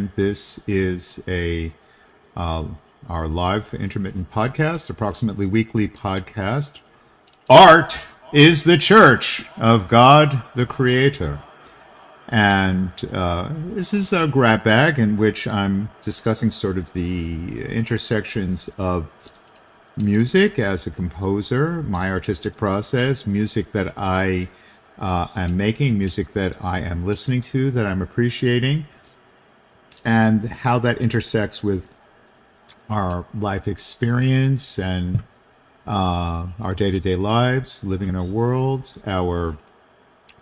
and this is our live intermittent podcast, approximately weekly podcast. Art is the Church of God the Creator. And this is a grab bag in which I'm discussing sort of the intersections of music as a composer, my artistic process, music that I am making, music that I am listening to, that I'm appreciating, and how that intersects with our life experience and our day-to-day lives, living in our world, our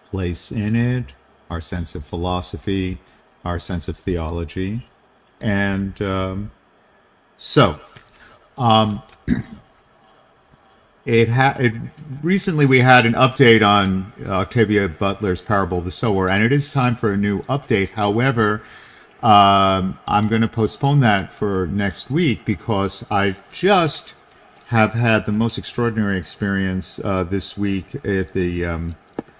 place in it, our sense of philosophy, our sense of theology. And so it recently we had an update on Octavia Butler's Parable of the Sower, and it is time for a new update. However, I'm going to postpone that for next week because I just have had the most extraordinary experience this week at the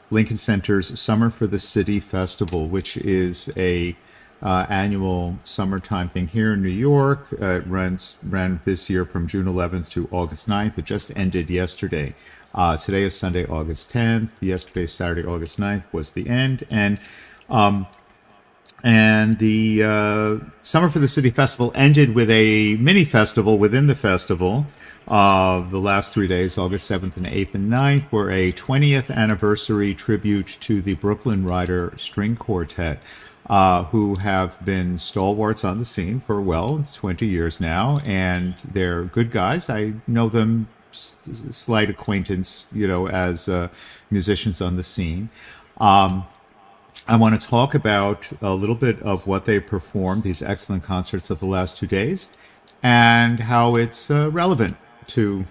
Lincoln Center's Summer for the City Festival, which is a annual summertime thing here in New York. It ran this year from June 11th to August 9th. It just ended yesterday. Today is Sunday, August 10th. Yesterday, Saturday, August 9th was the end. And the Summer for the City Festival ended with a mini festival within the festival. The last 3 days, August 7th and 8th and 9th, were a 20th anniversary tribute to the Brooklyn Rider String Quartet, who have been stalwarts on the scene for, 20 years now, and they're good guys. I know them, slight acquaintance, as musicians on the scene. I want to talk about a little bit of what they performed, these excellent concerts of the last 2 days, and how it's relevant to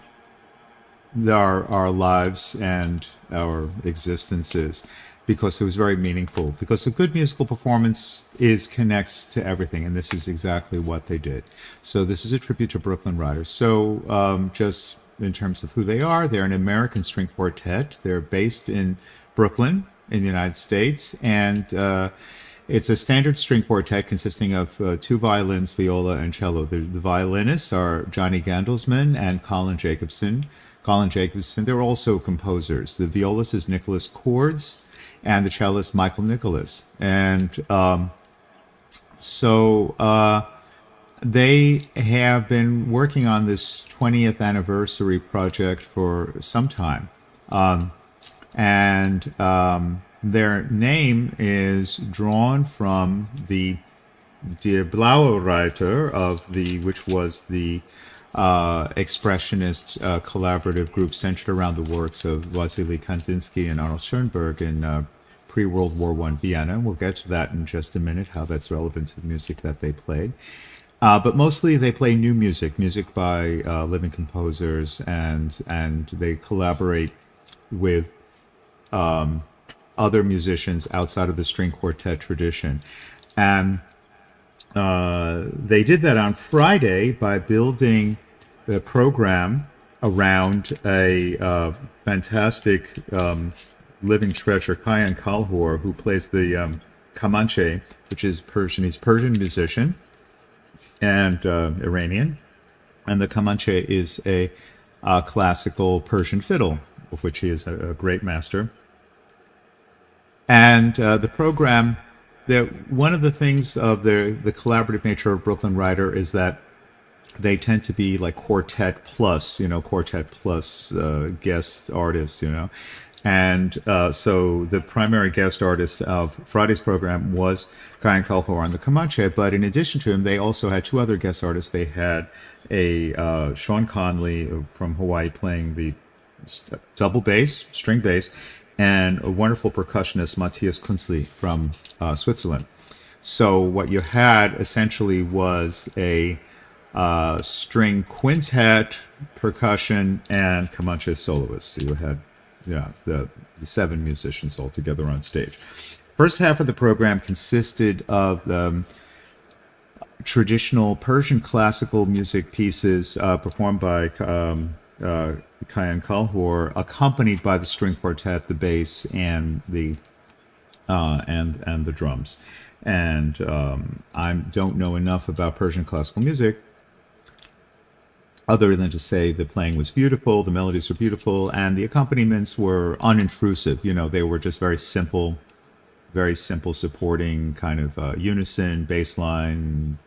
our lives and our existences, because it was very meaningful. Because a good musical performance connects to everything, and this is exactly what they did. So this is a tribute to Brooklyn Riders. So just in terms of who they are, they're an American string quartet. They're based in Brooklyn, in the United States, and it's a standard string quartet consisting of 2 violins, viola, and cello. The violinists are Johnny Gandelsman and Colin Jacobson. They're also composers. The violist is Nicholas Cords, and the cellist Michael Nicholas. And they have been working on this 20th anniversary project for some time. Their name is drawn from the Die Blaue Reiter which was the expressionist collaborative group centered around the works of Wassily Kandinsky and Arnold Schoenberg in pre-World War I Vienna. We'll get to that in just a minute, how that's relevant to the music that they played. But mostly they play new music by living composers, and they collaborate with other musicians outside of the string quartet tradition. And they did that on Friday by building the program around a fantastic living treasure, Kayan Kalhor, who plays the kamanche, which is Persian. He's a Persian musician and Iranian. And the kamanche is a classical Persian fiddle, of which he is a great master. And the program, one of the things of the collaborative nature of Brooklyn Rider is that they tend to be like quartet plus guest artists, And so the primary guest artist of Friday's program was Kayan Kalhor on the kamanche, but in addition to him, they also had 2 other guest artists. They had a Sean Conley from Hawaii playing the double bass, string bass, and a wonderful percussionist, Matthias Kunzli from Switzerland. So what you had essentially was a string quintet, percussion, and kamanche soloist. So you had the 7 musicians all together on stage. First half of the program consisted of traditional Persian classical music pieces performed by Kayan Kalhor, accompanied by the string quartet, the bass, and the drums. And I don't know enough about Persian classical music other than to say the playing was beautiful, the melodies were beautiful, and the accompaniments were unintrusive. You know, they were just very simple supporting kind of unison, bass line,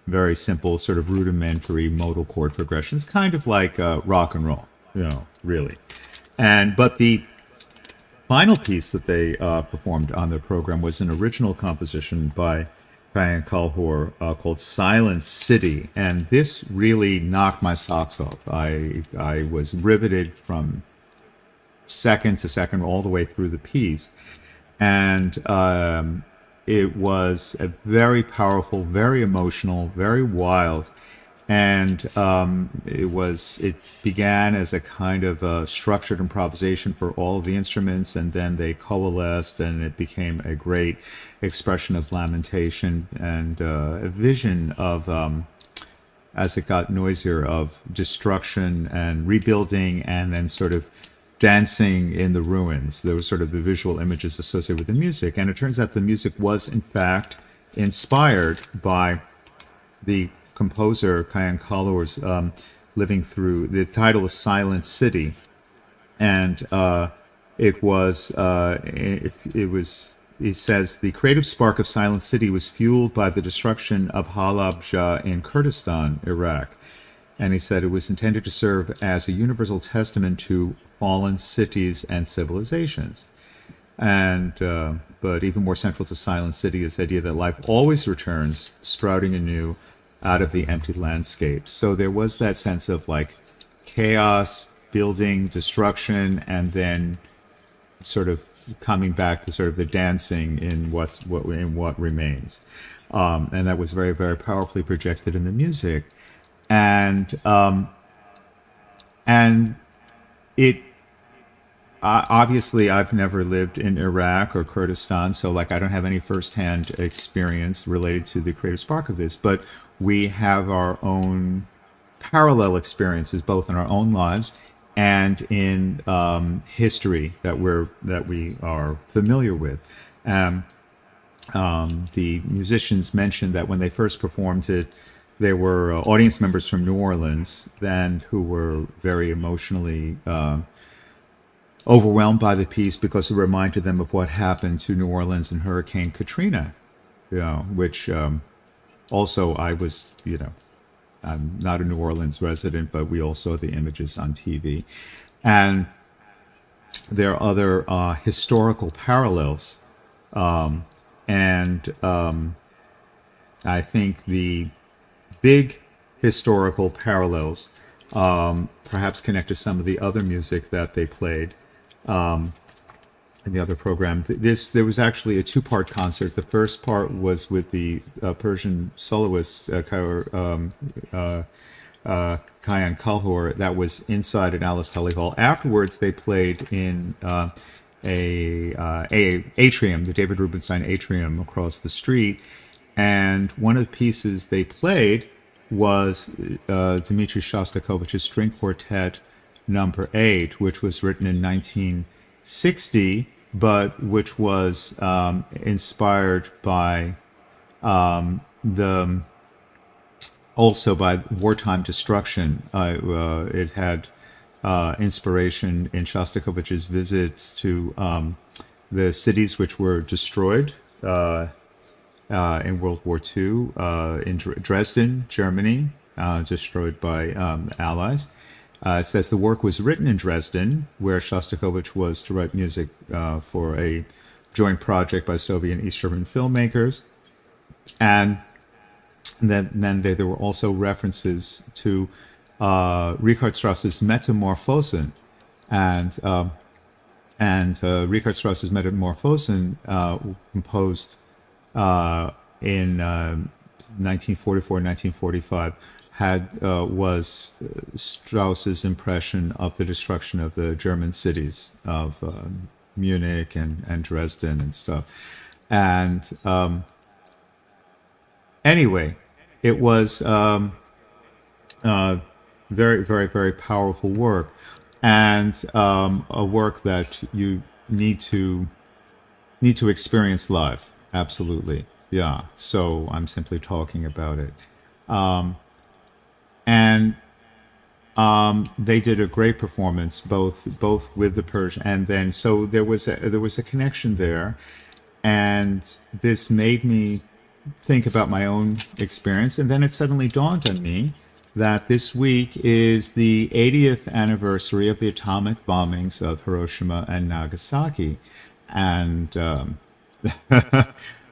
very simple sort of rudimentary modal chord progressions, kind of like rock and roll, you know, really. But the final piece that they performed on their program was an original composition by Kayan Kalhor called Silent City, and this really knocked my socks off. I was riveted from second to second all the way through the piece, and it was a very powerful, very emotional, very wild, and it began as a kind of a structured improvisation for all of the instruments, and then they coalesced, and it became a great expression of lamentation and a vision of, as it got noisier, of destruction and rebuilding, and then sort of dancing in the ruins. There was sort of the visual images associated with the music, and it turns out the music was in fact inspired by the composer Kayan Kalhor's living through. The title is Silent City, and it was it was. He says the creative spark of Silent City was fueled by the destruction of Halabja in Kurdistan, Iraq. And he said it was intended to serve as a universal testament to fallen cities and civilizations. And but even more central to Silent City is the idea that life always returns, sprouting anew out of the empty landscape. So there was that sense of like chaos, building, destruction, and then sort of coming back to sort of the dancing in what remains. And that was very, very powerfully projected in the music. And it obviously I've never lived in Iraq or Kurdistan, so like I don't have any firsthand experience related to the creative spark of this, but we have our own parallel experiences both in our own lives and in history that we are familiar with. The musicians mentioned that when they first performed it, there were audience members from New Orleans then who were very emotionally overwhelmed by the piece because it reminded them of what happened to New Orleans in Hurricane Katrina, you know, which also I was, you know, I'm not a New Orleans resident, but we all saw the images on TV. And there are other historical parallels. And I think the big historical parallels perhaps connect to some of the other music that they played in the other program. There was actually a two-part concert. The first part was with the Persian soloist Kayan Kalhor. That was inside an Alice Tully Hall. Afterwards, they played in a atrium, the David Rubenstein atrium across the street. And one of the pieces they played was Dmitri Shostakovich's String Quartet Number 8, which was written in 1960, but which was inspired by also by wartime destruction. It had inspiration in Shostakovich's visits to the cities which were destroyed in World War II, in Dresden, Germany, destroyed by the Allies. It says the work was written in Dresden, where Shostakovich was to write music for a joint project by Soviet and East German filmmakers. And then there were also references to Richard Strauss's Metamorphosen. And Richard Strauss's Metamorphosen, composed in 1944, 1945, was Strauss's impression of the destruction of the German cities of Munich and Dresden and stuff. And anyway, it was very, very, very powerful work, and a work that you need to experience live. absolutely. Yeah. So I'm simply talking about it. And they did a great performance, both with the Persian, and then so there was a connection there, and this made me think about my own experience, and then it suddenly dawned on me that this week is the 80th anniversary of the atomic bombings of Hiroshima and Nagasaki, and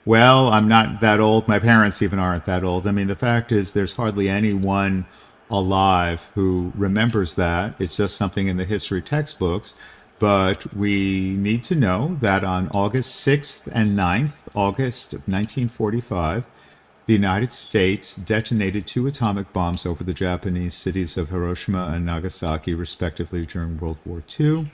well, I'm not that old. My parents even aren't that old. I mean, the fact is, there's hardly anyone alive who remembers that. It's just something in the history textbooks. But we need to know that on August 6th and 9th, August of 1945, the United States detonated two atomic bombs over the Japanese cities of Hiroshima and Nagasaki, respectively, during World War II.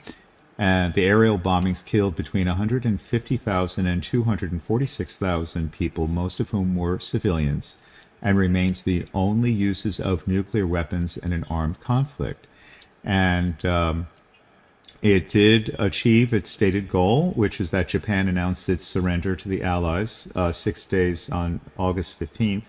And the aerial bombings killed between 150,000 and 246,000 people, most of whom were civilians, and remains the only uses of nuclear weapons in an armed conflict. And it did achieve its stated goal, which was that Japan announced its surrender to the Allies 6 days on August 15th,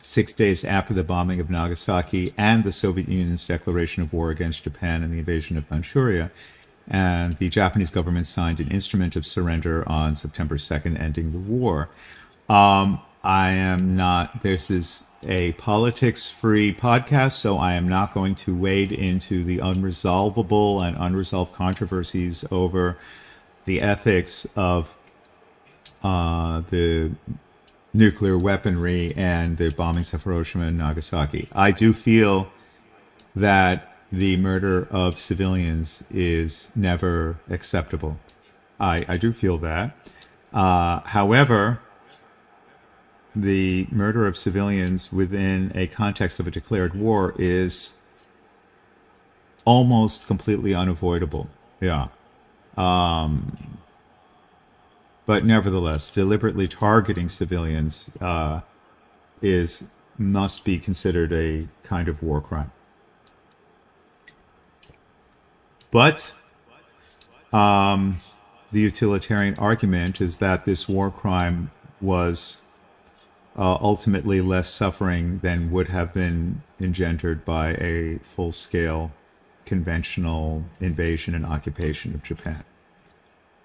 6 days after the bombing of Nagasaki and the Soviet Union's declaration of war against Japan and the invasion of Manchuria. And the Japanese government signed an instrument of surrender on September 2nd, ending the war. I am not, this is a politics-free podcast, so I am not going to wade into the unresolvable and unresolved controversies over the ethics of the nuclear weaponry and the bombings of Hiroshima and Nagasaki. I do feel that the murder of civilians is never acceptable. I do feel that. However, the murder of civilians within a context of a declared war is almost completely unavoidable. Yeah. But nevertheless, deliberately targeting civilians must be considered a kind of war crime. But the utilitarian argument is that this war crime was ultimately less suffering than would have been engendered by a full-scale conventional invasion and occupation of Japan.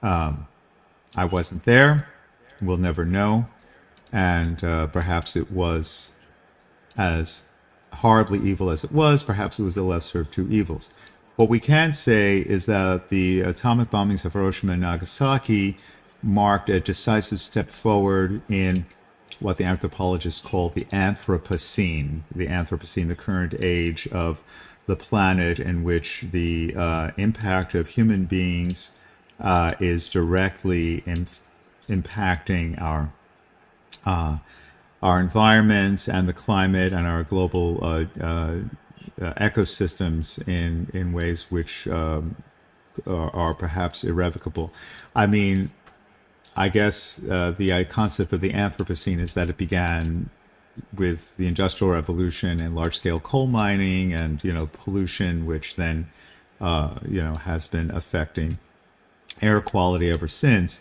I wasn't there. We'll never know. And perhaps it was as horribly evil as it was. Perhaps it was the lesser of two evils. What we can say is that the atomic bombings of Hiroshima and Nagasaki marked a decisive step forward in what the anthropologists call the Anthropocene. The Anthropocene, the current age of the planet in which the impact of human beings is directly impacting our environment and the climate and our global ecosystems in ways which are perhaps irrevocable. I mean, I guess the concept of the Anthropocene is that it began with the Industrial Revolution and large-scale coal mining and, pollution, which then, has been affecting air quality ever since.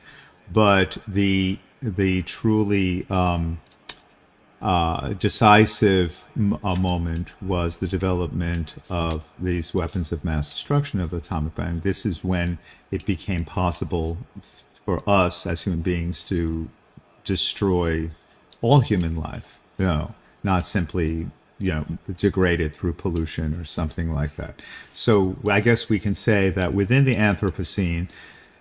But the truly decisive moment was the development of these weapons of mass destruction of atomic bombing. This is when it became possible for us as human beings to destroy all human life, not simply, degrade it through pollution or something like that. So I guess we can say that within the Anthropocene,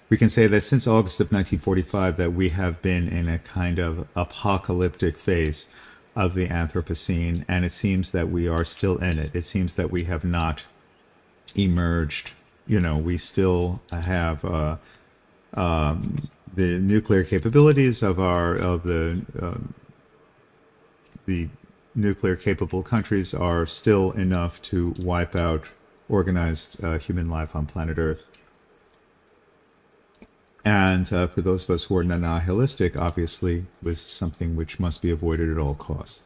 we can say that since August of 1945 that we have been in a kind of apocalyptic phase of the Anthropocene, and it seems that we are still in it. It seems that we have not emerged. We still have the nuclear capabilities of the nuclear capable countries are still enough to wipe out organized human life on planet Earth. And for those of us who are nihilistic, obviously, was something which must be avoided at all costs.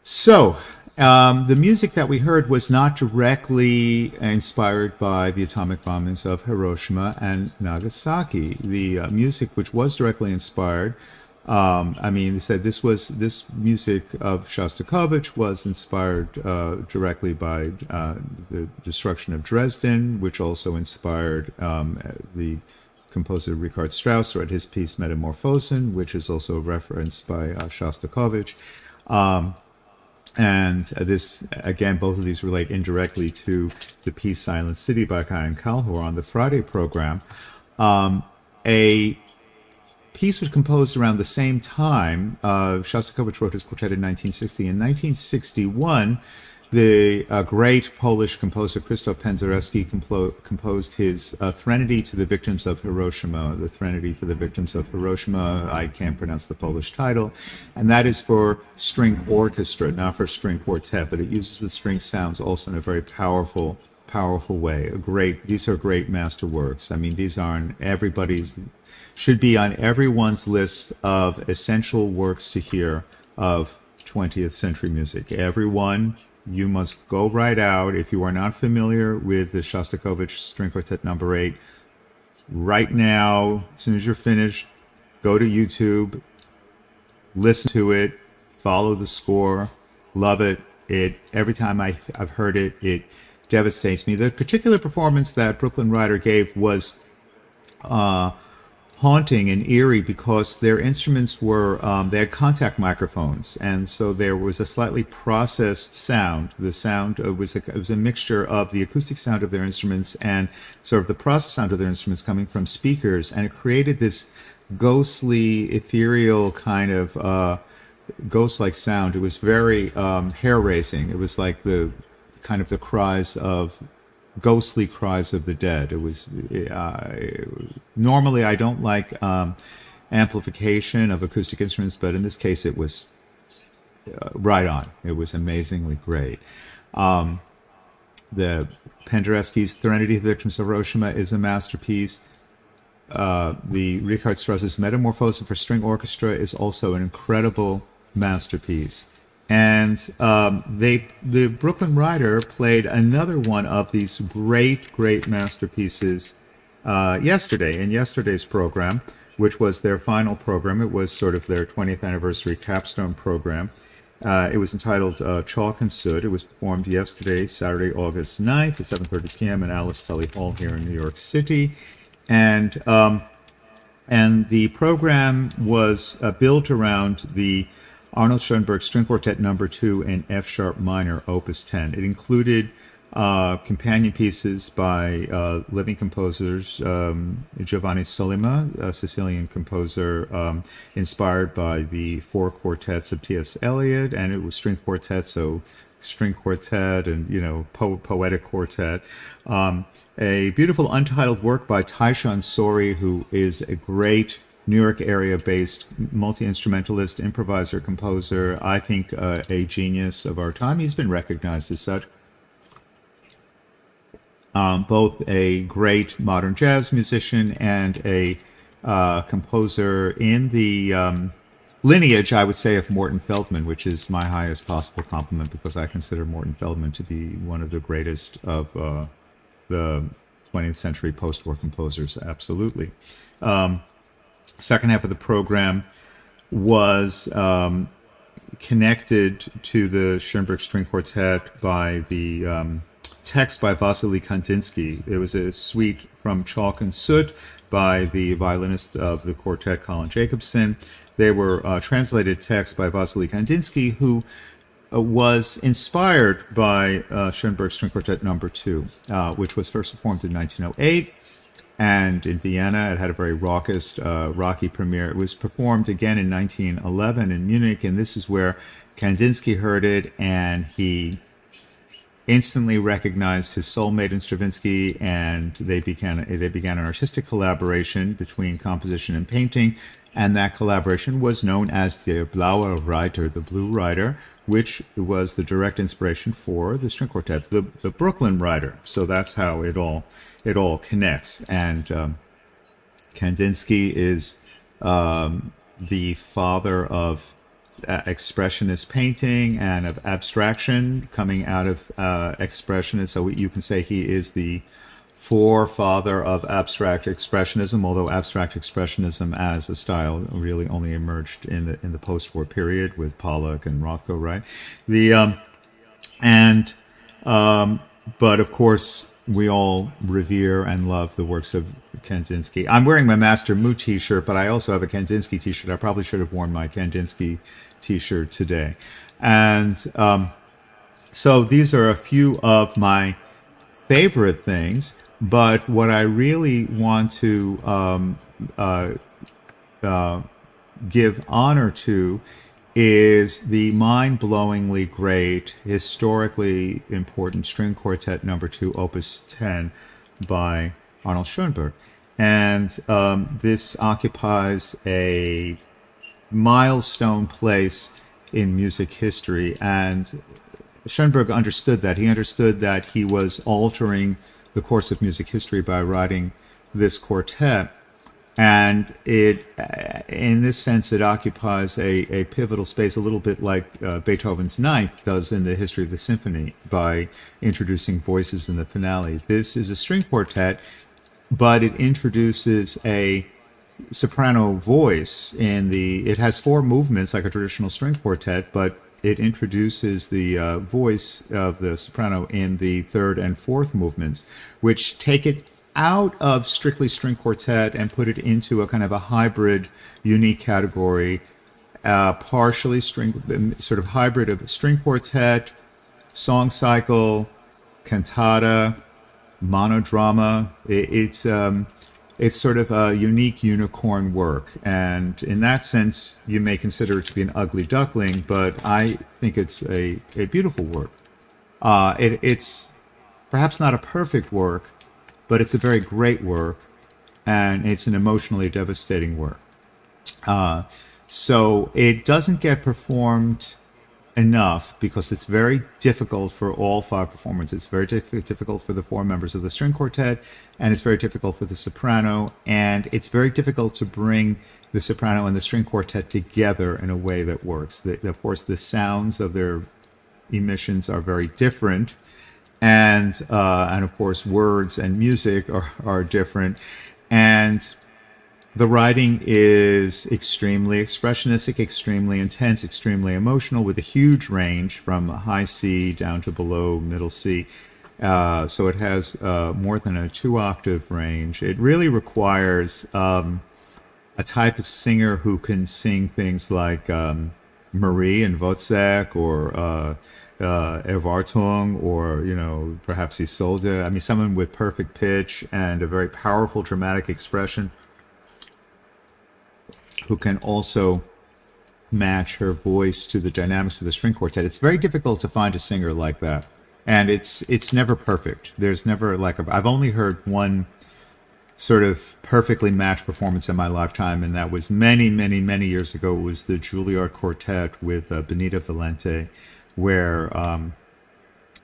So, The music that we heard was not directly inspired by the atomic bombings of Hiroshima and Nagasaki. The music, which was directly inspired, I mean, they said this music of Shostakovich was inspired directly by the destruction of Dresden, which also inspired the composer Richard Strauss wrote his piece Metamorphosen, which is also referenced by Shostakovich. And this, again, both of these relate indirectly to the piece Silent City by Kayan Kalhor on the Friday program. A piece was composed around the same time. Shostakovich wrote his quartet in 1960. In 1961, the great Polish composer Krzysztof Penderecki composed his Threnody to the Victims of Hiroshima, the Threnody for the Victims of Hiroshima. I can't pronounce the Polish title. And that is for string orchestra, not for string quartet, but it uses the string sounds also in a very powerful way. These are great masterworks. I mean, these aren't should be on everyone's list of essential works to hear of 20th century music. Everyone, you must go right out. If you are not familiar with the Shostakovich String Quartet Number 8, right now, as soon as you're finished, go to YouTube, listen to it, follow the score, love it. Every time I've heard it, it devastates me. The particular performance that Brooklyn Rider gave was haunting and eerie because their instruments were they had contact microphones, and so there was a slightly processed sound. The sound was a mixture of the acoustic sound of their instruments and sort of the processed sound of their instruments coming from speakers, and it created this ghostly, ethereal kind of ghost-like sound. It was very hair-raising. It was like the kind of the ghostly cries of the dead. It was normally I don't like amplification of acoustic instruments, but in this case it was right on. It was amazingly great. The Penderecki's Threnody, the Victims of Hiroshima is a masterpiece. The Richard Strauss's Metamorphosen for string orchestra is also an incredible masterpiece. And the Brooklyn Rider played another one of these great masterpieces yesterday, in yesterday's program, which was their final program. It was sort of their 20th anniversary capstone program. It was entitled Chalk and Soot. It was performed yesterday, Saturday, August 9th at 7:30 p.m. in Alice Tully Hall here in New York City. And the program was built around the Arnold Schoenberg String Quartet Number 2 in F sharp minor, Opus 10. It included companion pieces by living composers, Giovanni Sollima, a Sicilian composer, inspired by the four quartets of T.S. Eliot, and it was string quartet, so string quartet and poetic quartet. A beautiful untitled work by Taishan Sori, who is a great New York area-based multi-instrumentalist, improviser, composer, I think a genius of our time. He's been recognized as such. Both a great modern jazz musician and a composer in the lineage, I would say, of Morton Feldman, which is my highest possible compliment because I consider Morton Feldman to be one of the greatest of the 20th century post-war composers, absolutely. Second half of the program was connected to the Schoenberg String Quartet by the text by Vasily Kandinsky. It was a suite from Chalk and Soot by the violinist of the quartet, Colin Jacobson. They were translated texts by Vasily Kandinsky, who was inspired by Schoenberg String Quartet Number 2, which was first performed in 1908. And in Vienna, it had a very rocky premiere. It was performed again in 1911 in Munich, and this is where Kandinsky heard it, and he instantly recognized his soulmate in Stravinsky, and they began an artistic collaboration between composition and painting, and that collaboration was known as the Blaue Reiter, the Blue Rider, which was the direct inspiration for the string quartet, the Brooklyn Rider. So that's how it all connects. And Kandinsky is the father of expressionist painting and of abstraction coming out of expressionist. So you can say he is the forefather of abstract expressionism, although abstract expressionism as a style really only emerged in the post-war period with Pollock and Rothko, right? The and but of course we all revere and love the works of Kandinsky. I'm wearing my Master Mu t-shirt, but I also have a Kandinsky t-shirt. I probably should have worn my Kandinsky t-shirt today. And so these are a few of my favorite things, but what I really want to give honor to is the mind-blowingly great, historically important string quartet number 2, opus 10 by Arnold Schoenberg. And this occupies a milestone place in music history. And Schoenberg understood that. He understood that he was altering the course of music history by writing this quartet. And it, in this sense, it occupies a pivotal space, a little bit like Beethoven's Ninth does in the history of the symphony by introducing voices in the finale. This is a string quartet, but it introduces a soprano voice in the. It has 4 movements like a traditional string quartet, but it introduces the voice of the soprano in the 3rd and 4th movements, which take it out of strictly string quartet and put it into a kind of a hybrid, unique category, partially string, sort of hybrid of string quartet, song cycle, cantata, monodrama. It's sort of a unique unicorn work, and in that sense, you may consider it to be an ugly duckling, but I think it's a beautiful work. It's perhaps not a perfect work, but it's a very great work, and it's an emotionally devastating work. So it doesn't get performed enough because it's very difficult for all 5 performers. It's very difficult for the 4 members of the string quartet, and it's very difficult for the soprano, and it's very difficult to bring the soprano and the string quartet together in a way that works. Of course, the sounds of their emissions are very different, and of course words and music are different, and the writing is extremely expressionistic, extremely intense, extremely emotional, with a huge range from high C down to below middle C. So it has more than a 2-octave range. It really requires a type of singer who can sing things like Marie and Wozzeck, or Erwartung, or perhaps Isolde. I mean, someone with perfect pitch and a very powerful dramatic expression, who can also match her voice to the dynamics of the string quartet. It's very difficult to find a singer like that, and it's never perfect. There's never I've only heard one sort of perfectly matched performance in my lifetime, and that was many, many, many years ago. It was the Juilliard Quartet with Benita Valente, where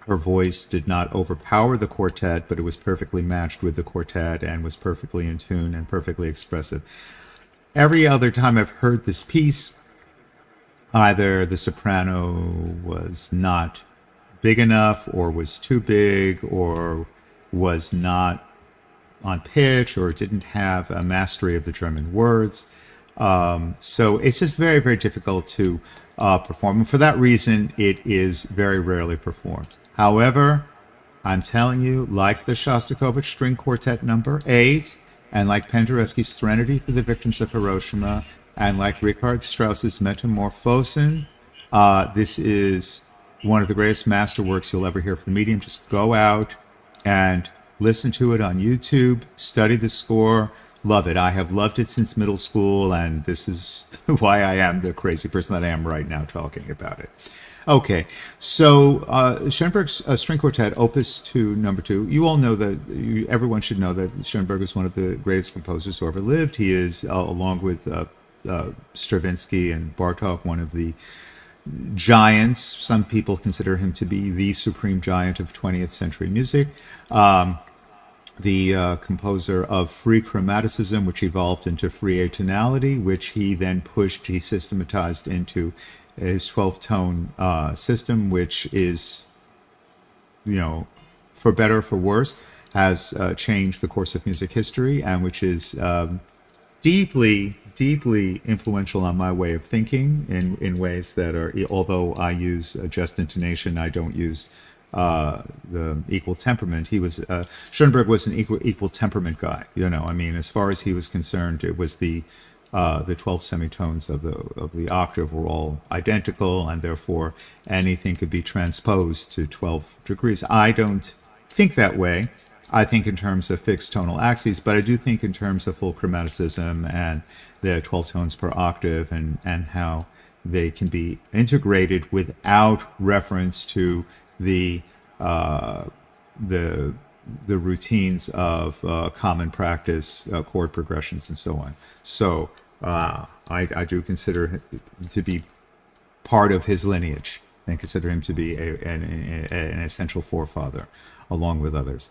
her voice did not overpower the quartet, but it was perfectly matched with the quartet and was perfectly in tune and perfectly expressive. Every other time I've heard this piece, either the soprano was not big enough, or was too big, or was not on pitch, or didn't have a mastery of the German words. So it's just very, very difficult to perform. And for that reason, it is very rarely performed. However, I'm telling you, like the Shostakovich String Quartet number 8, and like Penderecki's Threnody for the Victims of Hiroshima, and like Richard Strauss's Metamorphosen, this is one of the greatest masterworks you'll ever hear from the medium. Just go out and listen to it on YouTube, study the score, love it. I have loved it since middle school, and this is why I am the crazy person that I am right now talking about it. Okay, so Schoenberg's String Quartet, Opus 2, number 2. You all know that, everyone should know that Schoenberg is one of the greatest composers who ever lived. He is, along with Stravinsky and Bartók, one of the giants. Some people consider him to be the supreme giant of 20th century music. The composer of free chromaticism, which evolved into free atonality, which he then pushed, he systematized into his 12-tone system, which is, you know, for better or for worse, has changed the course of music history, and which is deeply, deeply influential on my way of thinking in ways that are, although I use just intonation, I don't use the equal temperament. He was, Schoenberg was an equal temperament guy. You know, I mean, as far as he was concerned, it was the 12 semitones of the octave were all identical, and therefore anything could be transposed to 12 degrees. I don't think that way. I think in terms of fixed tonal axes, but I do think in terms of full chromaticism and the 12 tones per octave, and how they can be integrated without reference to the routines of common practice, chord progressions, and so on. So I do consider him to be part of his lineage, and consider him to be an essential forefather, along with others.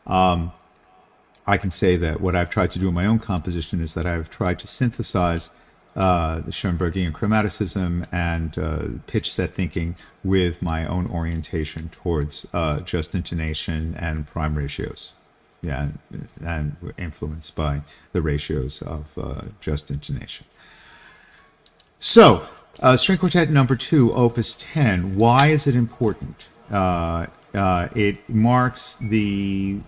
I can say that what I've tried to do in my own composition is that I've tried to synthesize the Schoenbergian chromaticism and pitch set thinking with my own orientation towards just intonation and prime ratios. Yeah, and influenced by the ratios of just intonation. So, String Quartet number 2, Opus 10. Why is it important? It marks the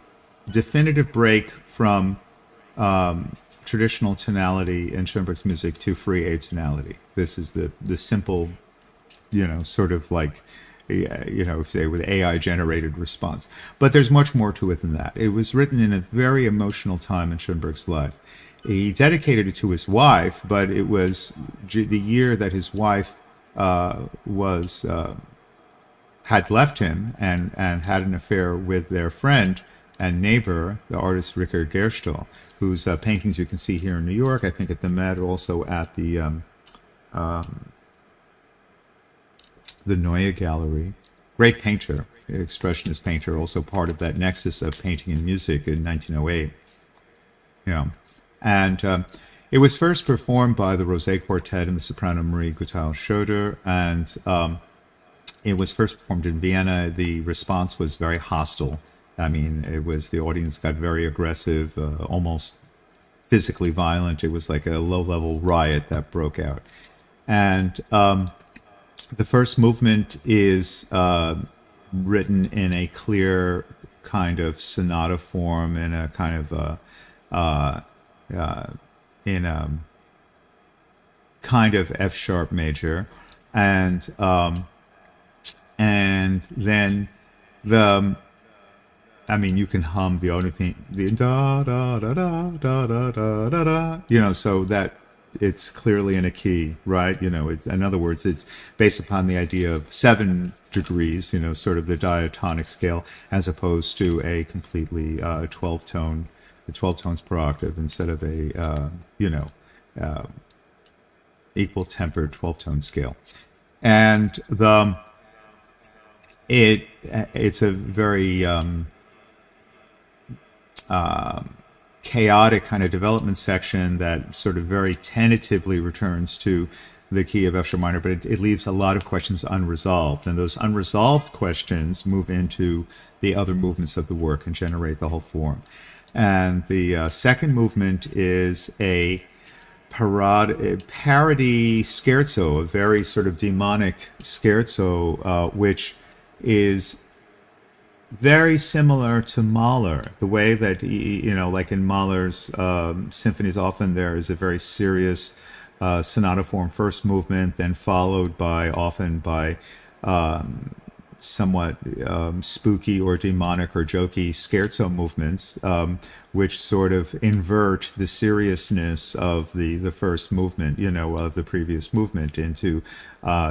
definitive break from traditional tonality in Schoenberg's music to free atonality. This is the simple, sort of like, say with AI generated response. But there's much more to it than that. It was written in a very emotional time in Schoenberg's life. He dedicated it to his wife, but it was the year that his wife had left him and had an affair with their friend and neighbor, the artist Richard Gerstel, whose paintings you can see here in New York, I think at the Met, also at the Neue Gallery. Great painter, expressionist painter, also part of that nexus of painting and music in 1908. And it was first performed by the Rosé Quartet and the soprano Marie Gutau-Schroeder, and it was first performed in Vienna. The response was very hostile. I mean, the audience got very aggressive, almost physically violent. It was like a low-level riot that broke out. And the first movement is written in a clear kind of sonata form, in a kind of kind of F sharp major, and then you can hum the only thing, the da da da da da da da da, so that it's clearly in a key, right? It's, in other words, it's based upon the idea of 7 degrees, sort of the diatonic scale, as opposed to a completely 12-tone, the 12 tones per octave instead of a equal tempered 12-tone scale. And it's a very chaotic kind of development section that sort of very tentatively returns to the key of F sharp minor, but it leaves a lot of questions unresolved, and those unresolved questions move into the other movements of the work and generate the whole form. And the second movement is a parody scherzo, a very sort of demonic scherzo, which is very similar to Mahler. The way that, like in Mahler's symphonies, often there is a very serious sonata form first movement, then followed often by somewhat spooky or demonic or jokey scherzo movements, which sort of invert the seriousness of the first movement, of the previous movement, into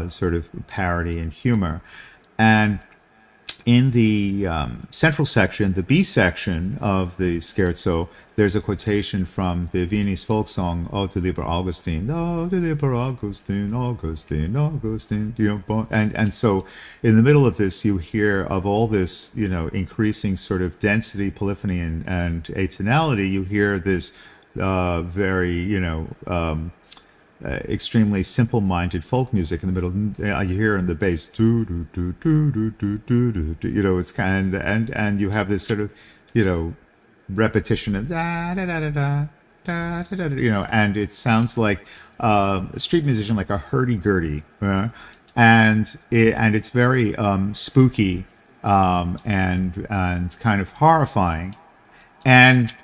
sort of parody and humor. And in the central section, the B section of the scherzo, there's a quotation from the Viennese folk song, "O du lieber Augustin, O du lieber Augustin, Augustin, Augustin." And so in the middle of this, you hear of all this, increasing sort of density, polyphony, and atonality. You hear this very, extremely simple-minded folk music in the middle. You hear in the bass, do do do do do do do do. It's kind of, and you have this sort of, repetition of da da da da da da da da. And it sounds like a street musician, like a hurdy-gurdy, and it's very spooky, and kind of horrifying, and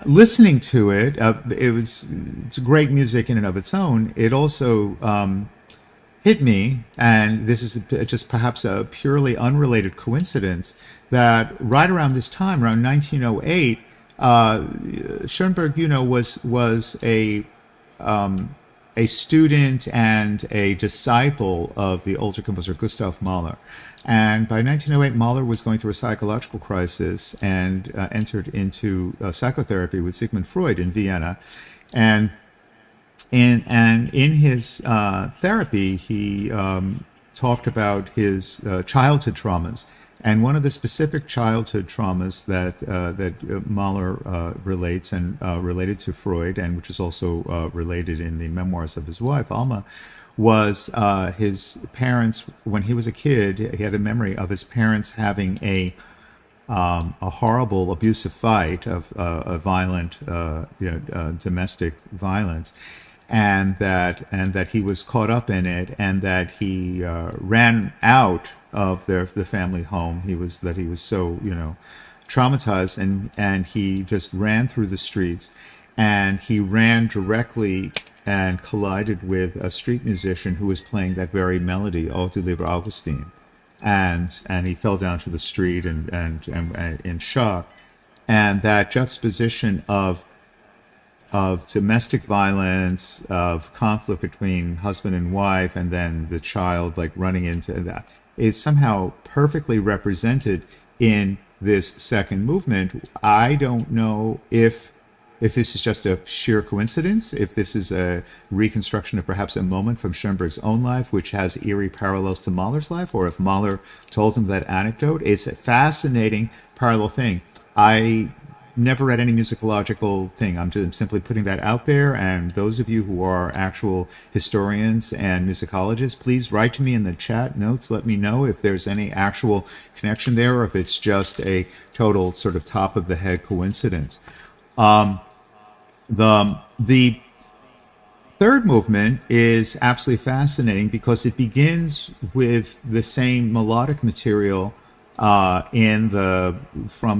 listening to it, it's great music in and of its own. It also hit me, and this is just perhaps a purely unrelated coincidence, that right around this time, around 1908, Schoenberg, was a student and a disciple of the older composer Gustav Mahler. And by 1908, Mahler was going through a psychological crisis and entered into psychotherapy with Sigmund Freud in Vienna. And in his therapy, he talked about his childhood traumas. And one of the specific childhood traumas that Mahler relates and related to Freud, and which is also related in the memoirs of his wife, Alma, was his parents, when he was a kid, he had a memory of his parents having a horrible abusive fight of a violent domestic violence, and that he was caught up in it, and that he ran out of the family home. He was so traumatized, and he just ran through the streets, and he ran directly and collided with a street musician who was playing that very melody, "O du lieber Augustin," and he fell down to the street and in shock. And that juxtaposition of domestic violence, of conflict between husband and wife, and then the child like running into that, is somehow perfectly represented in this second movement. I don't know if this is just a sheer coincidence, if this is a reconstruction of perhaps a moment from Schoenberg's own life, which has eerie parallels to Mahler's life, or if Mahler told him that anecdote. It's a fascinating parallel thing. I never read any musicological thing. I'm just simply putting that out there. And those of you who are actual historians and musicologists, please write to me in the chat notes. Let me know if there's any actual connection there, or if it's just a total sort of top of the head coincidence. The third movement is absolutely fascinating because it begins with the same melodic material from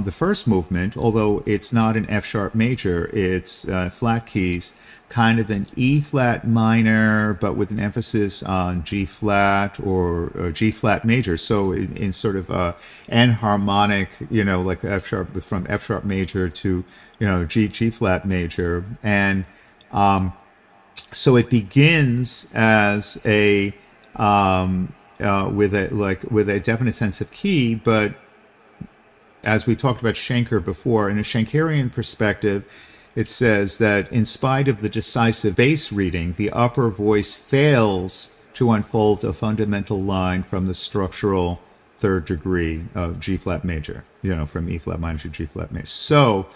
the first movement, although it's not an F sharp major. It's flat keys, kind of an E flat minor, but with an emphasis on G flat or G flat major. So in sort of enharmonic, like F sharp, from F sharp major to G flat major, and so it begins as a with a definite sense of key, but as we talked about Schenker before, in a Schenkerian perspective, it says that in spite of the decisive bass reading, the upper voice fails to unfold a fundamental line from the structural third degree of G flat major, from E flat minor to G flat major. So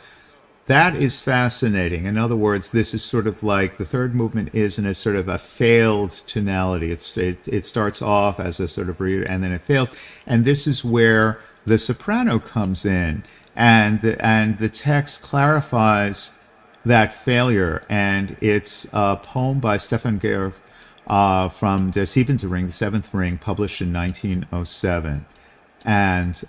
that is fascinating. In other words, this is sort of like the third movement is in a sort of a failed tonality. It starts off as a sort of reader, and then it fails. And this is where the soprano comes in, and the text clarifies that failure. And it's a poem by Stefan Georg from Der Siebente Ring, the Seventh Ring, published in 1907. And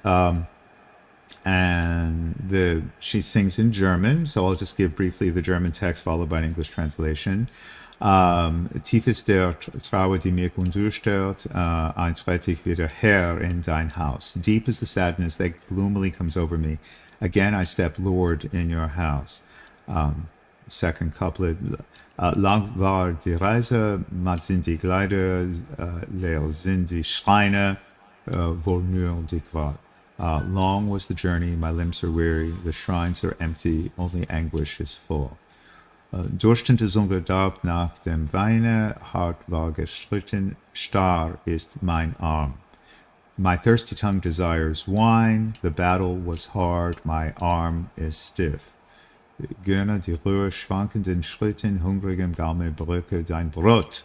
she sings in German, so I'll just give briefly the German text followed by an English translation. Tief ist der Trauer, die mir durchstört, einst trete ich wieder her in dein Haus. Deep is the sadness that gloomily comes over me. Again I step, Lord, in your house. Second couplet. Lang war die Reise, matt sind die Kleider, leer sind die Schreine, wohl nur die Qual. Long was the journey, my limbs are weary, the shrines are empty, only anguish is full. Durstend ist ungedarbt nach dem Weine, hart war gestritten, starr ist mein Arm. My thirsty tongue desires wine, the battle was hard, my arm is stiff. Gönne die Ruhe schwankenden Schritten, hungrigem Gaume brücke dein Brot.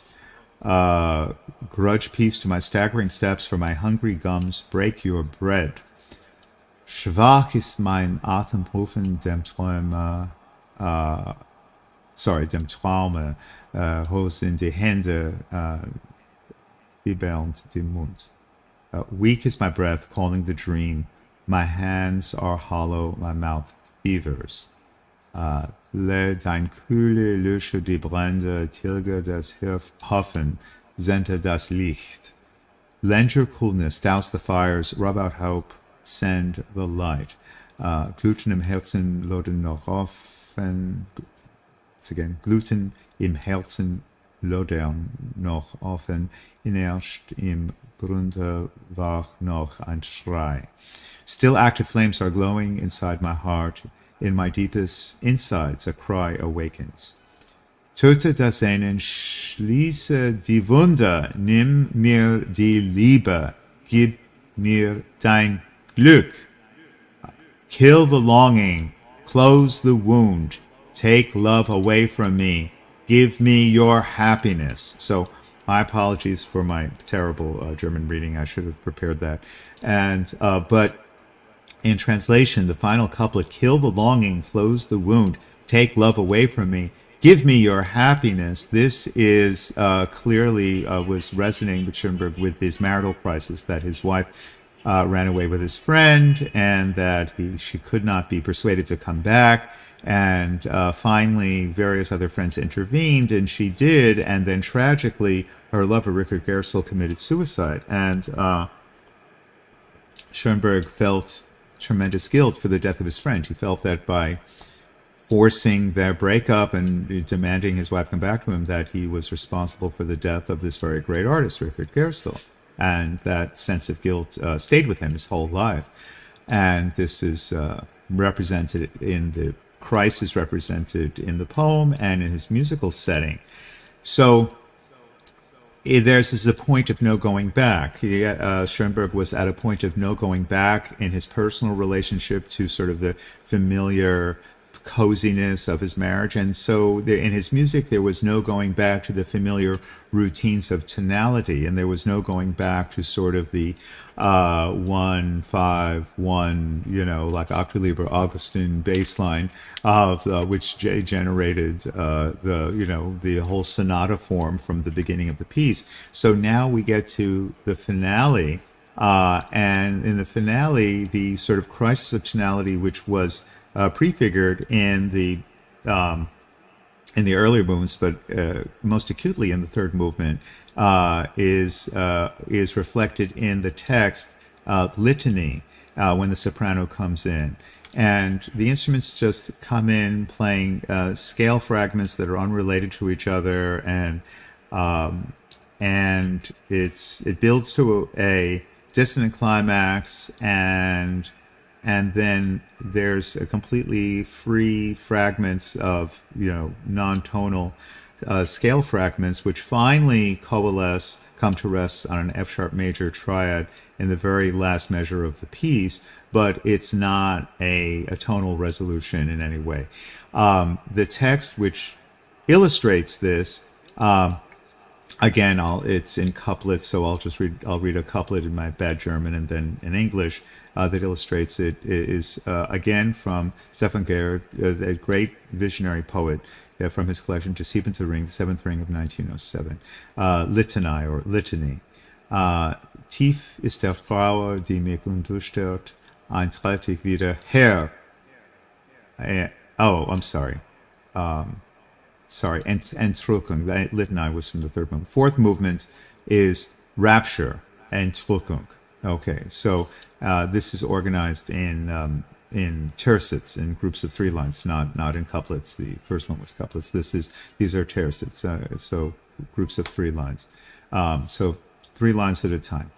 Grudge peace to my staggering steps, for my hungry gums break your bread. Schwach ist mein Atemrufen dem Träume, dem Traume, Hose in die Hände, bibelnd den Mund. Weak is my breath calling the dream. My hands are hollow, my mouth fevers. Dein Kühle lösche die Brände, tilge das Hoffen, sende das Licht. Lend your coolness, douse the fires, rub out hope, send the light. Gluten im Herzen loden noch offen. It's again, Gluten im Herzen lodern noch offen, inerst im Grunde war noch ein Schrei. Still active flames are glowing inside my heart. In my deepest insides, a cry awakens. Töte das Sehnen, schließe die Wunde, nimm mir die Liebe, gib mir dein Glück. Kill the longing, close the wound, take love away from me, give me your happiness. So my apologies for my terrible German reading. I should have prepared that. And but in translation, the final couplet, kill the longing, close the wound, take love away from me, give me your happiness. This is clearly was resonating with Schoenberg with his marital crisis, that his wife ran away with his friend and that she could not be persuaded to come back. And finally, various other friends intervened, and she did. And then tragically, her lover, Richard Gersel, committed suicide. And Schoenberg felt tremendous guilt for the death of his friend. He felt that by forcing their breakup and demanding his wife come back to him, that he was responsible for the death of this very great artist, Richard Gerstel. And that sense of guilt stayed with him his whole life. And this is represented in the crisis, represented in the poem and in his musical setting. So there's a point of no going back. Schoenberg was at a point of no going back in his personal relationship to sort of the familiar coziness of his marriage. And so in his music, there was no going back to the familiar routines of tonality. And there was no going back to sort of the 1-5-1, like Octoliber Augustin bass line of which generated the whole sonata form from the beginning of the piece. So now we get to the finale, and in the finale, the sort of crisis of tonality, which was prefigured in the earlier movements, but most acutely in the third movement, is reflected in the text litany when the soprano comes in. And the instruments just come in playing scale fragments that are unrelated to each other, and it builds to a dissonant climax, and then there's a completely free fragments of non-tonal scale fragments, which finally come to rest on an F-sharp major triad in the very last measure of the piece, but it's not a tonal resolution in any way. The text which illustrates this, again, it's in couplets, so I'll read a couplet in my bad German and then in English that illustrates it. It is again from Stefan Gerd, a great visionary poet, from his collection To Siebente Ring, the Seventh Ring of 1907. Litanei or Litany. Tief ist der Trauer, die mich undurchstört, eintritt ich wieder her. I'm sorry. Entzückung. That Litanei was from the third movement. Fourth movement is Rapture, Entzückung. Okay, so this is organized in tercets, in groups of three lines, not in couplets. The first one was couplets. These are tercets, so groups of three lines. So 3 lines at a time.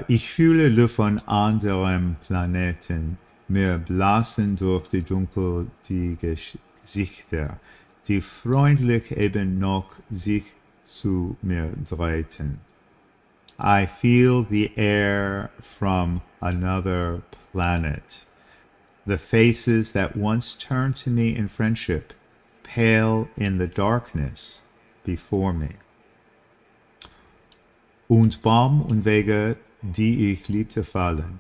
Ich fühle Luft von anderen Planeten, mir blasen durch die Dunkel die Gesichter, die freundlich eben noch sich zu mir drehten. I feel the air from another planet. The faces that once turned to me in friendship pale in the darkness before me. Und Baum und Wege, die ich liebte, fallen,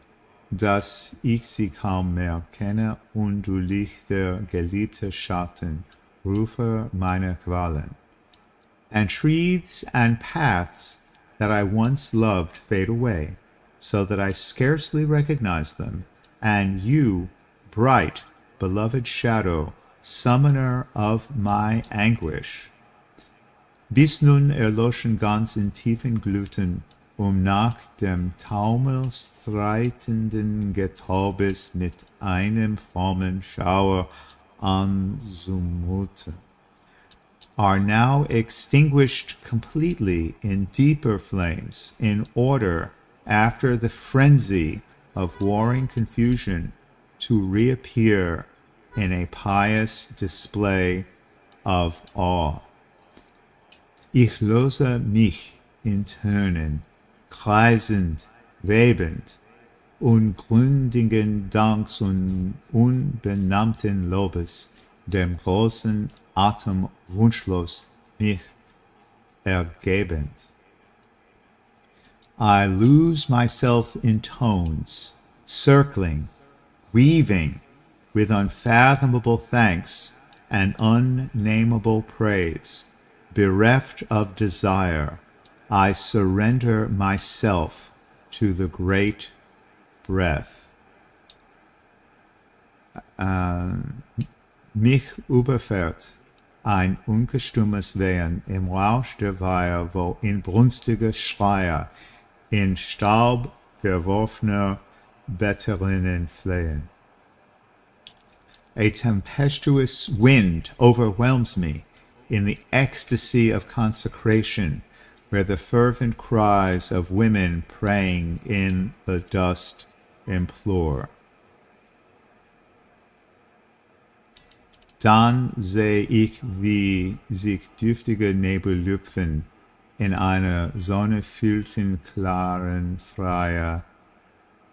dass ich sie kaum mehr kenne, und du lichter, geliebter Schatten, rufe meine Qualen. And trees and paths that I once loved fade away, so that I scarcely recognize them, and you, bright, beloved shadow, summoner of my anguish, bist nun erloschen ganz in tiefen Gluten, nach dem Taumel streitenden Getaubes mit einem frommen Schauer anzumuten, are now extinguished completely in deeper flames, in order, after the frenzy of warring confusion, to reappear in a pious display of awe. Ich löse mich in Tönen, kreisend, webend, ungründigen Danks und unbenannten Lobes, dem großen Atem wunschlos mich ergebend. I lose myself in tones, circling, weaving with unfathomable thanks and unnameable praise. Bereft of desire, I surrender myself to the great breath. Mich überfährt ein ungestümes Wehen im Rausch der Weiher, wo inbrünstige Schreie in Staub geworfener Betterinnen flehen. A tempestuous wind overwhelms me in the ecstasy of consecration, where the fervent cries of women praying in the dust implore. Dann seh ich, wie sich dürftige Nebel lüpfen in einer sonnefüllten, klaren Freie,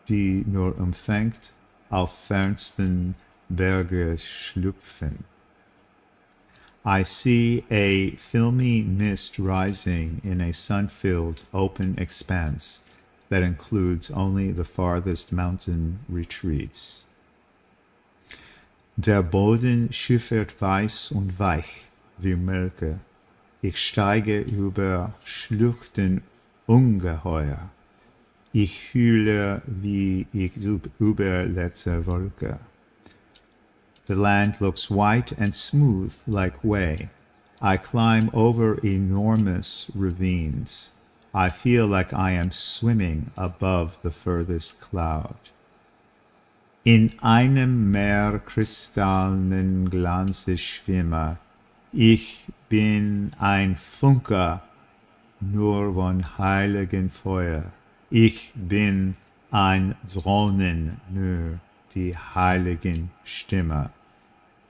die nur umfängt, auf fernsten Berge schlüpfen. I see a filmy mist rising in a sun-filled open expanse that includes only the farthest mountain retreats. Der Boden schiffert weiß und weich wie Milke. Ich steige über Schluchten ungeheuer. Ich fühle, wie ich über letzte Wolke. The land looks white and smooth like whey. I climb over enormous ravines. I feel like I am swimming above the furthest cloud. In einem Meer kristallenen Glanzes schwimme. Ich bin ein Funke, nur von heiligen Feuer. Ich bin ein Drohnen, nur die heiligen Stimme.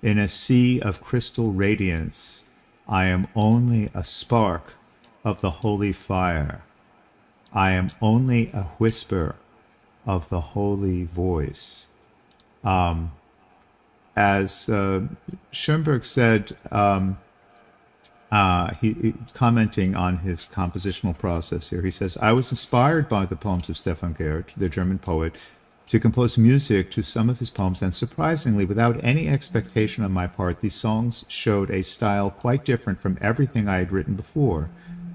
In a sea of crystal radiance, I am only a spark of the holy fire. I am only a whisper of the holy voice. As Schoenberg said, he commenting on his compositional process here, he says, I was inspired by the poems of Stefan Gerd, the German poet, to compose music to some of his poems, and surprisingly, without any expectation on my part, these songs showed a style quite different from everything I had written before.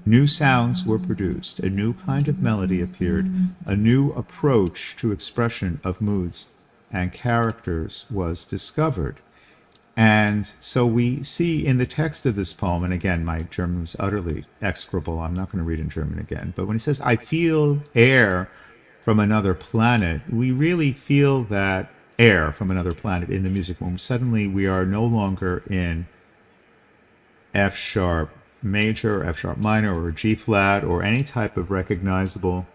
New sounds were produced, a new kind of melody appeared, a new approach to expression of moods and characters was discovered. And so we see in the text of this poem, and again, my German was utterly execrable, I'm not going to read in German again, but when he says, I feel air from another planet, we really feel that air from another planet in the music poem. Suddenly we are no longer in F sharp major, F sharp minor, or G flat, or any type of recognizable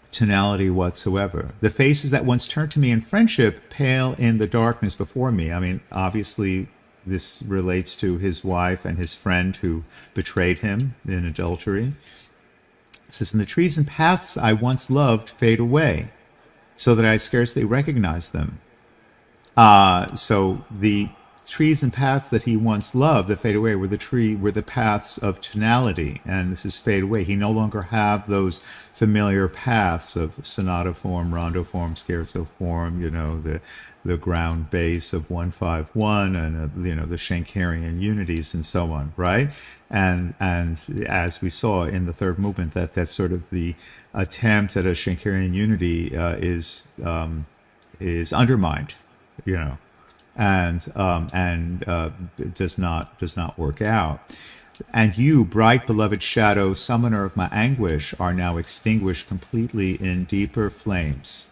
tonality whatsoever. The faces that once turned to me in friendship pale in the darkness before me. I mean, obviously this relates to his wife and his friend who betrayed him in adultery. It says, and the trees and paths I once loved fade away, so that I scarcely recognized them. So the trees and paths that he once loved that fade away were the paths of tonality, and this is fade away. He no longer have those familiar paths of sonata form, rondo form, scherzo form, the ground bass of 151 and the Schenkerian unities and so on, right? And as we saw in the third movement, that's sort of the attempt at a Schenkerian unity is undermined, and it does not work out. And you, bright beloved shadow, summoner of my anguish, are now extinguished completely in deeper flames.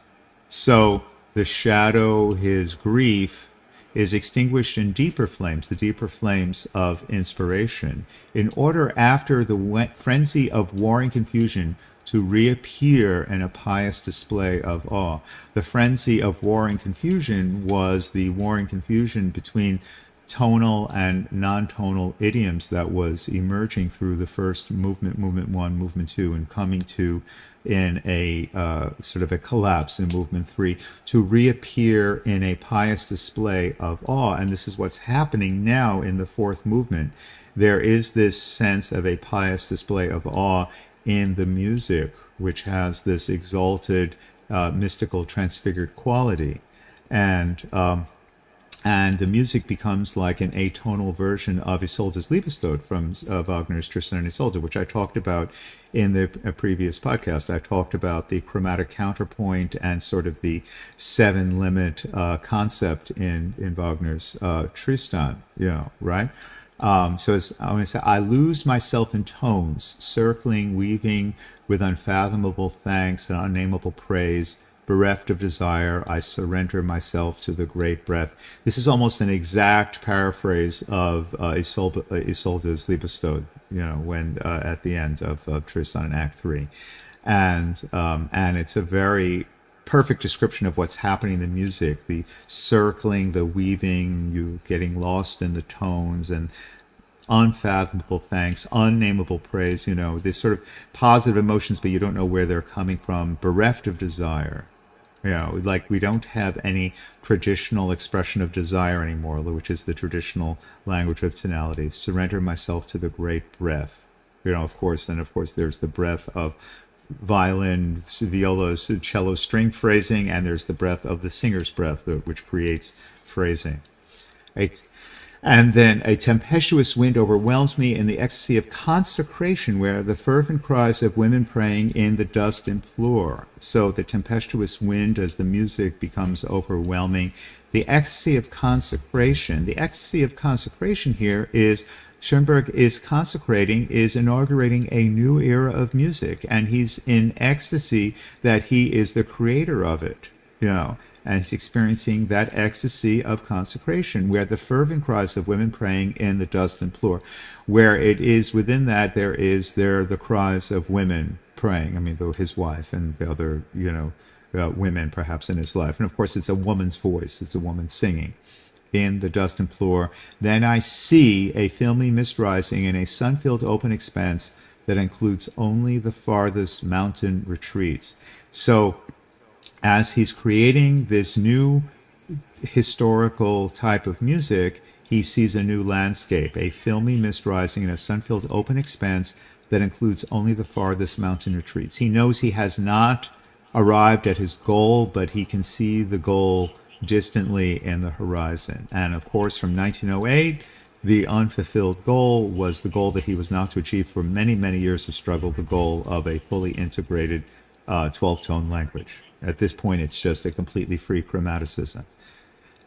So the shadow, his grief, is extinguished in deeper flames, the deeper flames of inspiration, in order after the frenzy of warring confusion to reappear in a pious display of awe. The frenzy of warring confusion was the warring confusion between tonal and non-tonal idioms that was emerging through the first movement, movement one, movement two, and coming to in a sort of a collapse in movement three to reappear in a pious display of awe. And this is what's happening now in the fourth movement. There is this sense of a pious display of awe in the music, which has this exalted, mystical, transfigured quality. And the music becomes like an atonal version of Isolde's Liebestod from Wagner's Tristan and Isolde, which I talked about in the previous podcast. I talked about the chromatic counterpoint and sort of the seven limit concept in Wagner's Tristan, right? So I want to say, I lose myself in tones, circling, weaving with unfathomable thanks and unnameable praise. Bereft of desire, I surrender myself to the great breath. This is almost an exact paraphrase of Isolde's Liebestod, when at the end of Tristan in Act 3. And it's a very perfect description of what's happening in the music, the circling, the weaving, you getting lost in the tones, and unfathomable thanks, unnameable praise, these sort of positive emotions, but you don't know where they're coming from. Bereft of desire. Like we don't have any traditional expression of desire anymore, which is the traditional language of tonality. Surrender myself to the great breath. Of course, there's the breath of violin, viola, cello string phrasing, and there's the breath of the singer's breath, which creates phrasing. And then a tempestuous wind overwhelms me in the ecstasy of consecration, where the fervent cries of women praying in the dust implore. So the tempestuous wind as the music becomes overwhelming. The ecstasy of consecration. The ecstasy of consecration here is Schoenberg is inaugurating a new era of music, and he's in ecstasy that he is the creator of it, and he's experiencing that ecstasy of consecration, where the fervent cries of women praying in the dust implore, where it is within that there the cries of women praying. I mean, his wife and the other, women perhaps in his life. And of course, it's a woman's voice. It's a woman singing in the dust implore. Then I see a filmy mist rising in a sun-filled open expanse that includes only the farthest mountain retreats. So as he's creating this new historical type of music, he sees a new landscape, a filmy mist rising in a sun-filled open expanse that includes only the farthest mountain retreats. He knows he has not arrived at his goal, but he can see the goal distantly in the horizon. And of course, from 1908, the unfulfilled goal was the goal that he was not to achieve for many, many years of struggle, the goal of a fully integrated 12-tone language. At this point, it's just a completely free chromaticism.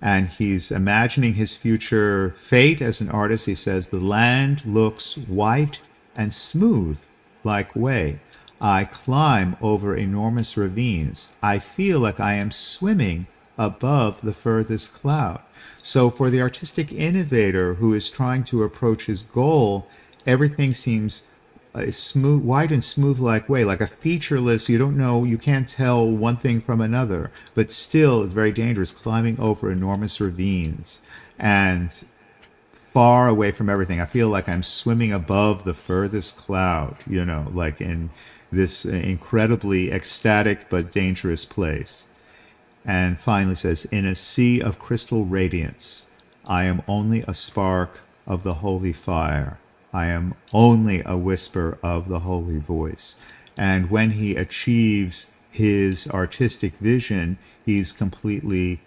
And he's imagining his future fate as an artist. He says, the land looks white and smooth like way. I climb over enormous ravines. I feel like I am swimming above the furthest cloud. So for the artistic innovator who is trying to approach his goal, everything seems smooth, white and smooth like way, like a featureless, you can't tell one thing from another, but still it's very dangerous, climbing over enormous ravines and far away from everything. I feel like I'm swimming above the furthest cloud, like in this incredibly ecstatic but dangerous place. And finally says, in a sea of crystal radiance, I am only a spark of the holy fire. I am only a whisper of the holy voice. And when he achieves his artistic vision, he's completely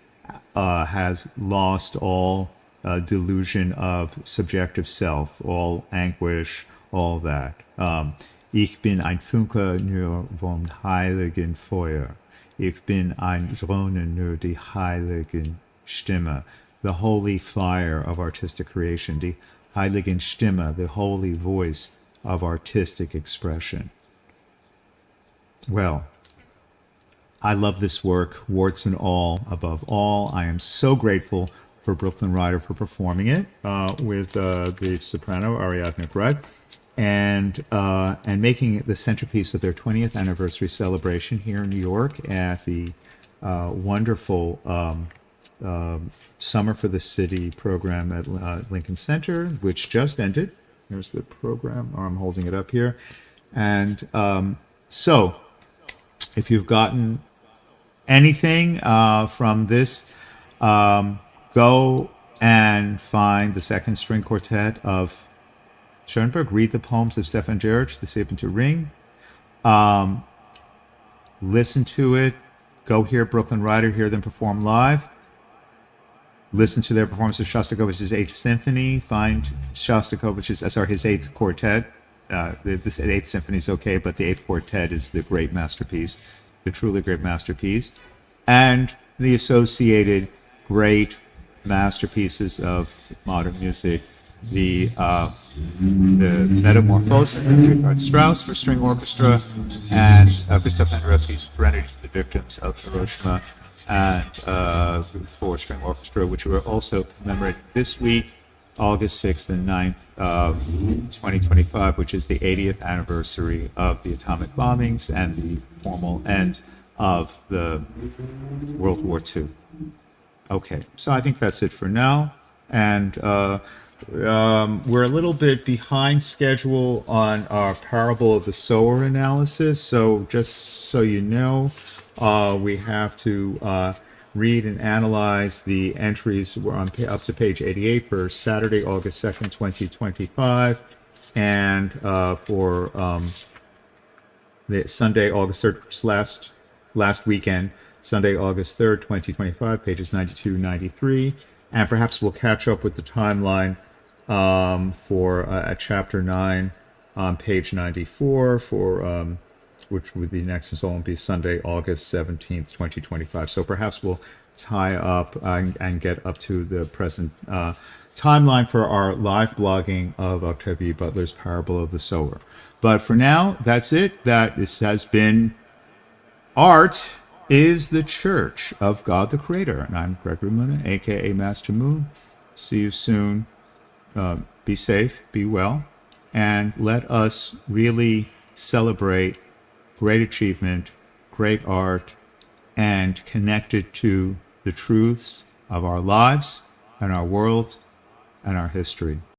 has lost all delusion of subjective self, all anguish, all that. Ich bin ein Funke nur vom heiligen Feuer. Ich bin ein Drohne nur die heiligen Stimme. The holy fire of artistic creation, die heiligen Stimme, the holy voice of artistic expression. Well, I love this work, warts and all. Above all, I am so grateful for Brooklyn Rider for performing it with the soprano Ariadne Grut, and making it the centerpiece of their 20th anniversary celebration here in New York at the wonderful Summer for the City program at Lincoln Center, which just ended. Here's the program. I'm holding it up here. And so, if you've gotten anything from this, go and find the second string quartet of Schoenberg. Read the poems of Stefan Gerich, the Siebente Ring. Listen to it. Go hear Brooklyn Rider, hear them perform live. Listen to their performance of Shostakovich's Eighth Symphony. Find Shostakovich's, his Eighth Quartet. This Eighth Symphony is okay, but the Eighth Quartet is the great masterpiece, the truly great masterpiece. And the associated great masterpieces of modern music, the Metamorphosis of Richard Strauss for string orchestra, and Gustav Penderecki's Threnody to the Victims of Hiroshima, and for string orchestra, which we're also commemorating this week, August 6th and 9th, 2025, which is the 80th anniversary of the atomic bombings and the formal end of the World War II. Okay, so I think that's it for now. And we're a little bit behind schedule on our Parable of the Sower analysis. So just so you know, we have to read and analyze the entries. We're on up to page 88 for Saturday, August 2nd, 2025. And for the Sunday, August 3rd, last weekend, Sunday, August 3rd, 2025, pages 92, 93. And perhaps we'll catch up with the timeline for chapter 9 on page 94 for which would be next installment be Sunday, August 17th, 2025. So perhaps we'll tie up and get up to the present timeline for our live blogging of Octavia Butler's Parable of the Sower. But for now, that's it. This has been Art is the Church of God the Creator. And I'm Gregory Muna, a.k.a. Master Moon. See you soon. Be safe, be well, and let us really celebrate great achievement, great art, and connect it to the truths of our lives and our world and our history.